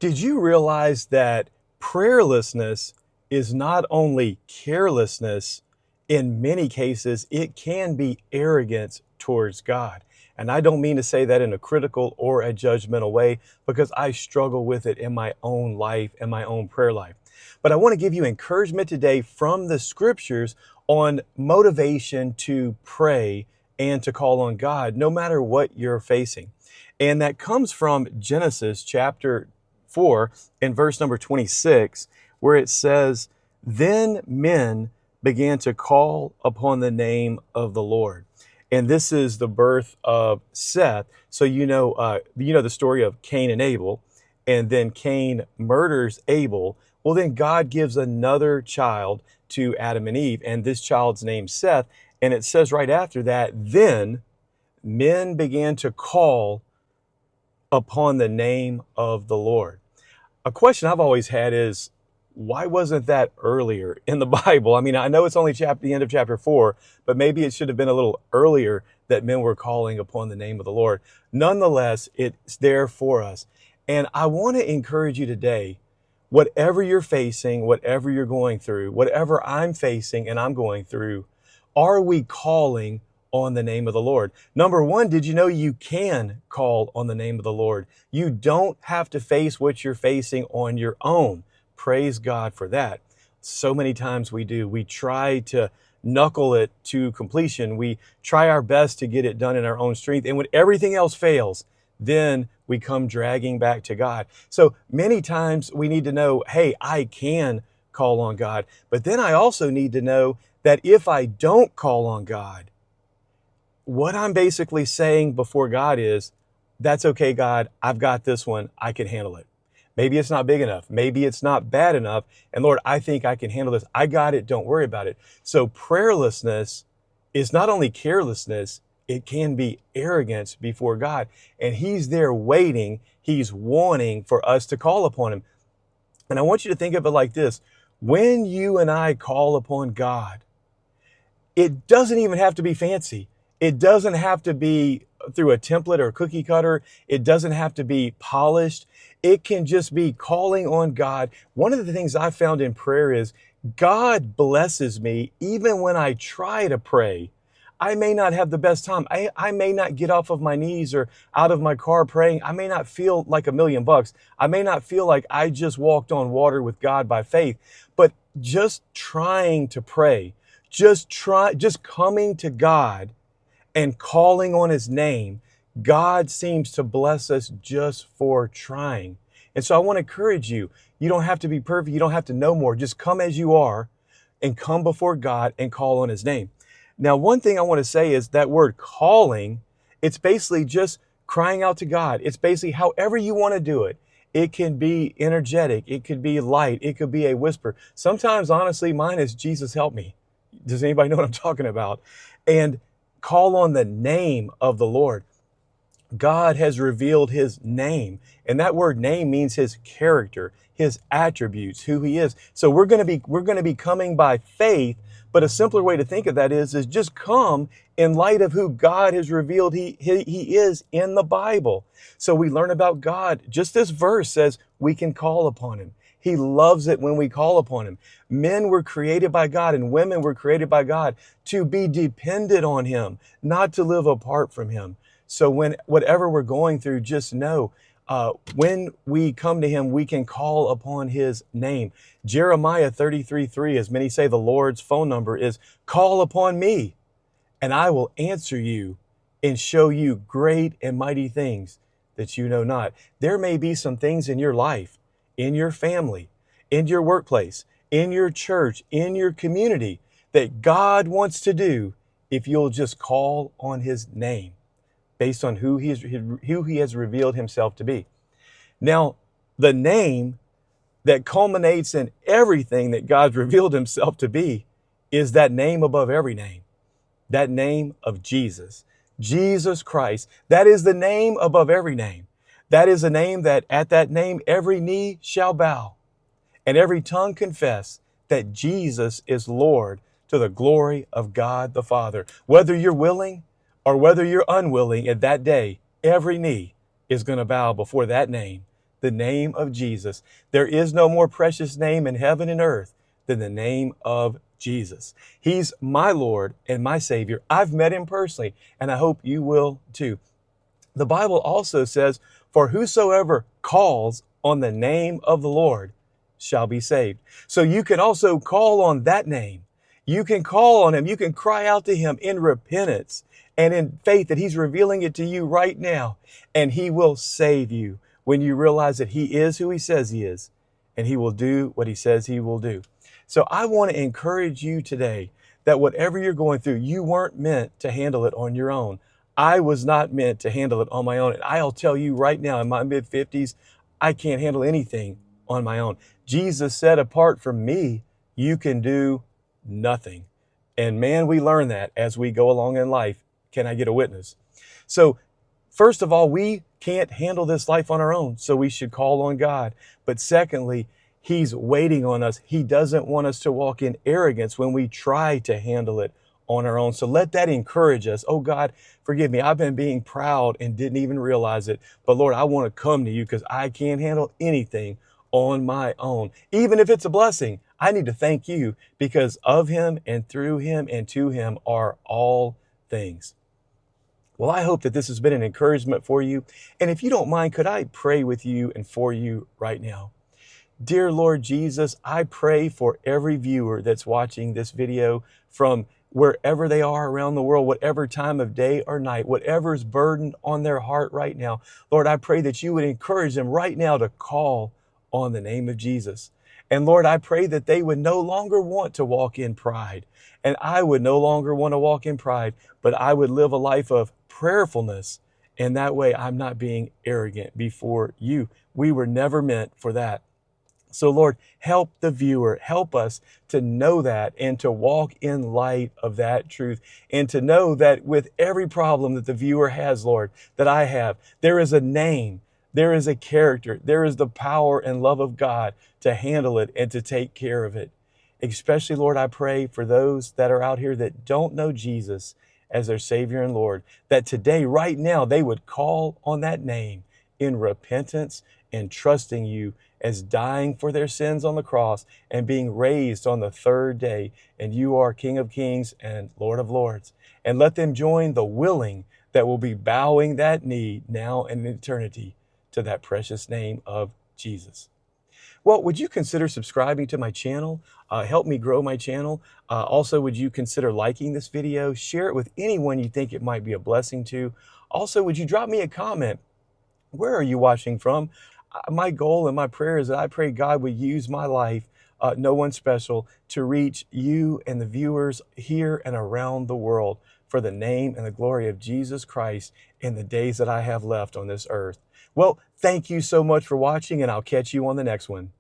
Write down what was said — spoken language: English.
Did you realize that prayerlessness is not only carelessness, in many cases, it can be arrogance towards God? And I don't mean to say that in a critical or a judgmental way because I struggle with it in my own life and my own prayer life. But I want to give you encouragement today from the scriptures on motivation to pray and to call on God no matter what you're facing. And that comes from Genesis chapter 4 in verse number 26, where it says, "Then men began to call upon the name of the Lord." And this is the birth of Seth. So you know the story of Cain and Abel, and then Cain murders Abel. Well, then God gives another child to Adam and Eve, and this child's named Seth. And it says right after that, then men began to call upon the name of the Lord. A question I've always had is, why wasn't that earlier in the Bible? I mean, I know it's only the end of chapter 4, but maybe it should have been a little earlier that men were calling upon the name of the Lord. Nonetheless, it's there for us. And I want to encourage you today, whatever you're facing, whatever you're going through, whatever I'm facing and I'm going through, are we calling on the name of the Lord? Number one, did you know you can call on the name of the Lord? You don't have to face what you're facing on your own. Praise God for that. So many times we do. We try to knuckle it to completion. We try our best to get it done in our own strength. And when everything else fails, then we come dragging back to God. So many times we need to know, hey, I can call on God. But then I also need to know that if I don't call on God, what I'm basically saying before God is, that's okay, God, I've got this one. I can handle it. Maybe it's not big enough. Maybe it's not bad enough. And Lord, I think I can handle this. I got it. Don't worry about it. So prayerlessness is not only carelessness, it can be arrogance before God. And He's there waiting. He's wanting for us to call upon Him. And I want you to think of it like this. When you and I call upon God, it doesn't even have to be fancy. It doesn't have to be through a template or a cookie cutter. It doesn't have to be polished. It can just be calling on God. One of the things I found in prayer is God blesses me even when I try to pray. I may not have the best time. I may not get off of my knees or out of my car praying. I may not feel like $1,000,000. I may not feel like I just walked on water with God by faith, but just trying to pray, just coming to God and calling on His name, God seems to bless us just for trying. And so I want to encourage you. You don't have to be perfect. You don't have to know more. Just come as you are and come before God and call on His name. Now, one thing I want to say is that word calling, it's basically just crying out to God. It's basically however you want to do it. It can be energetic. It could be light. It could be a whisper. Sometimes, honestly, mine is Jesus help me. Does anybody know what I'm talking about? And call on the name of the Lord. God has revealed His name. And that word name means His character, His attributes, who He is. So we're going to be coming by faith. But a simpler way to think of that is just come in light of who God has revealed He is in the Bible. So we learn about God. Just this verse says we can call upon Him. He loves it when we call upon Him. Men were created by God and women were created by God to be dependent on Him, not to live apart from Him. So whatever we're going through, just know, when we come to Him, we can call upon His name. Jeremiah 33:3, as many say, the Lord's phone number is, call upon me and I will answer you and show you great and mighty things that you know not. There may be some things in your life, in your family, in your workplace, in your church, in your community that God wants to do if you'll just call on His name based on who He has revealed Himself to be. Now, the name that culminates in everything that God's revealed Himself to be is that name above every name, that name of Jesus, Jesus Christ. That is the name above every name. That is a name that at that name, every knee shall bow and every tongue confess that Jesus is Lord to the glory of God the Father. Whether you're willing or whether you're unwilling, at that day, every knee is going to bow before that name, the name of Jesus. There is no more precious name in heaven and earth than the name of Jesus. He's my Lord and my Savior. I've met him personally, and I hope you will too. The Bible also says, for whosoever calls on the name of the Lord shall be saved. So you can also call on that name. You can call on him. You can cry out to him in repentance and in faith that he's revealing it to you right now. And he will save you when you realize that he is who he says he is, and he will do what he says he will do. So I want to encourage you today that whatever you're going through, you weren't meant to handle it on your own. I was not meant to handle it on my own. And I'll tell you right now, in my mid-50s, I can't handle anything on my own. Jesus said, apart from me, you can do nothing. And man, we learn that as we go along in life. Can I get a witness? So first of all, we can't handle this life on our own, so we should call on God. But secondly, he's waiting on us. He doesn't want us to walk in arrogance when we try to handle it on our own. So let that encourage us. Oh God, forgive me. I've been being proud and didn't even realize it. But Lord, I want to come to you because I can't handle anything on my own. Even if it's a blessing, I need to thank you because of him and through him and to him are all things. Well, I hope that this has been an encouragement for you. And if you don't mind, could I pray with you and for you right now? Dear Lord Jesus, I pray for every viewer that's watching this video from wherever they are around the world, whatever time of day or night, whatever's burdened on their heart right now. Lord, I pray that you would encourage them right now to call on the name of Jesus. And Lord, I pray that they would no longer want to walk in pride. And I would no longer want to walk in pride, but I would live a life of prayerfulness. And that way I'm not being arrogant before you. We were never meant for that. So Lord, help the viewer, help us to know that and to walk in light of that truth and to know that with every problem that the viewer has, Lord, that I have, there is a name, there is a character, there is the power and love of God to handle it and to take care of it. Especially, Lord, I pray for those that are out here that don't know Jesus as their Savior and Lord, that today, right now, they would call on that name in repentance and trusting you as dying for their sins on the cross and being raised on the third day. And you are King of Kings and Lord of Lords. And let them join the willing that will be bowing that knee now and in eternity to that precious name of Jesus. Well, would you consider subscribing to my channel? Help me grow my channel. Also, would you consider liking this video? Share it with anyone you think it might be a blessing to. Also, would you drop me a comment? Where are you watching from? My goal and my prayer is that I pray God would use my life, no one special, to reach you and the viewers here and around the world for the name and the glory of Jesus Christ in the days that I have left on this earth. Well, thank you so much for watching, and I'll catch you on the next one.